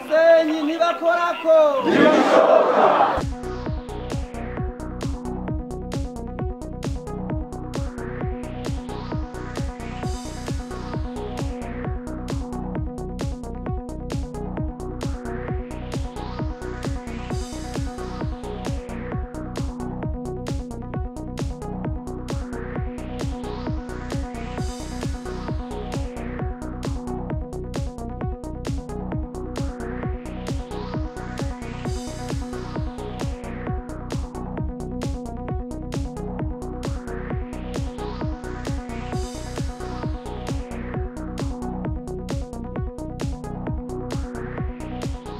Senyi ntibakorako.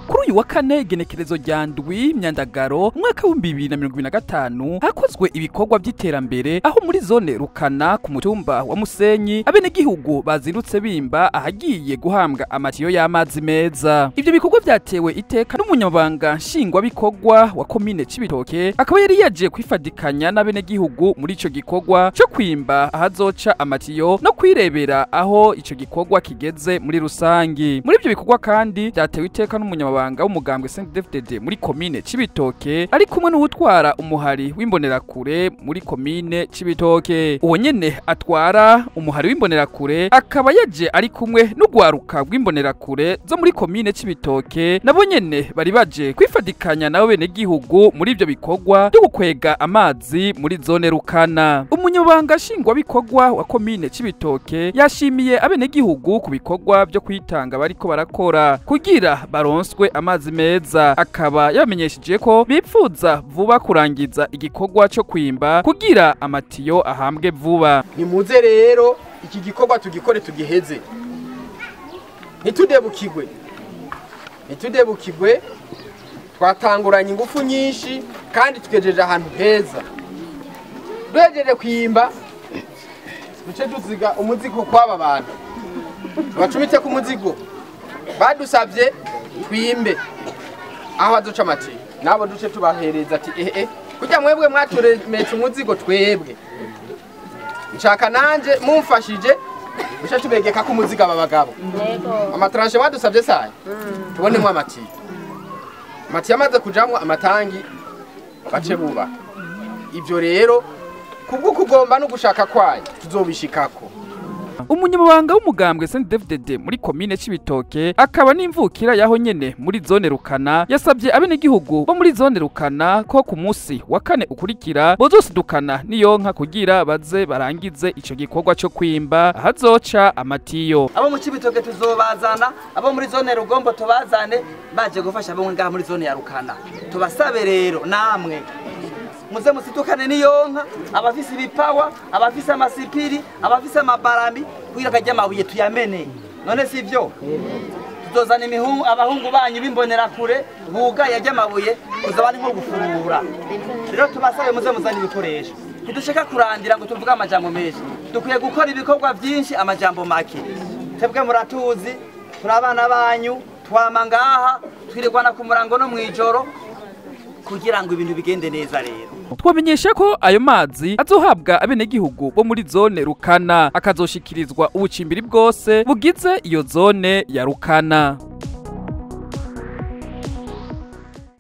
Kuri uyu wa kane genekerezo rya ndwi myandagaro umwaka wa 2025 hakozwe ibikorwa by'iterambere aho muri zone Rukana ku mutumba wa Musenyi abenegihugu bazirutse bimba ahagiye guhambwa amatiyo y'amazi meza. Ivyo bikorwa byatewe iteka n'umunyabanga nshingwa bikorwa wa komine Cibitoke akaba yari yaje kwifadikanya n'abenegihugu muri ico gikorwa cyo kwimba ahazoca amatiyo no kwirebera aho ico gikorwa kigeze muri rusangi. Muri ivyo bikorwa kandi byatewe iteka n'umunyabanga w'umugambwe CNDD-FDD muri komine Cibitoke ari kumwe n'utwara umuhari w'imbonerakure muri komine Cibitoke. Uwo nyene atwara umuhari w'imbonerakure akaba yaje ari kumwe n'urwaruka rw'imbonerakure zo muri komine Cibitoke nabo nyene bari baje kwifadikanya nabo bene gihugu muri ivyo bikorwa byo gukwega amazi muri zone Rukana. Umunyabanga nshingwa bikorwa wa komine Cibitoke yashimiye abene gihugu ku bikorwa byo kwitanga bariko barakora kugira baronswe amazi meza, akaba yabamenyesheje ko bipfuza vuba kurangiza igikorwa cyo kwimba kugira amatiyo ahambwe vuba. Nimuze rero iki gikorwa tugikore tugiheze, ntitudebukirwe twatanguranye ingufu nyinshi kandi tugejeje ahantu heza. Duhejeje kwimba duce duziga umuzigo kw'aba bantu bacumitse ku muzigo badusabye twimbe ahazoca amatiyo, nabo duce tubahereza ati kujya mwebwe mwaturemetse umuzigo twebwe nshaka nanje mumfashije duce tubegeka ko umuzigo aba bagabo amatranshe badusabye saye tubonemo amatiyo amaze kujamwo amatangi bace buba. Ivyo rero kubwo kugomba no gushaka kwayo tuzobishikako. Umunyamabanga w'umugambwe CNDD-FDD muri komine Cibitoke akaba n'imvukira yaho nyene muri zone Rukana yasabye abenegihugu bo muri zone Rukana ko ku munsi wa kane ukurikira bozosidukana niyonka kugira baze barangize ico gikorwa cyo kwimba ahazoca amatiyo. Abo mu Cibitoke tuzobazana, abo muri zone Rugombo tubazane baje gufasha abo ngaha muri zone ya Rukana. Tubasabe rero namwe muze musitukane niyonka, abafise ibipawa, abafise amasipiri, abafise amabarami kugira kajya amabuye tuyamene. None sivyo tuzozana abahungu banyu b'imbonerakure buga yajya amabuye kuzabani nko gufurura. Rero tubasabe muze muzana ibikoresho, ntidushaka kurandira ngo tuvuga amajambo menshi, dukwiye gukora ibikorwa byinshi amajambo make. Tebwe muratuzi turabana banyu twama ngaha twirigwana ku murango no mwijoro kugira ngo ibintu bigende neza. Rero twamenyesha ko ayo mazi azohabwa abenegihugu bo muri zone Rukana akazoshikirizwa ubucimbiri bwose bugize iyo zone ya Rukana.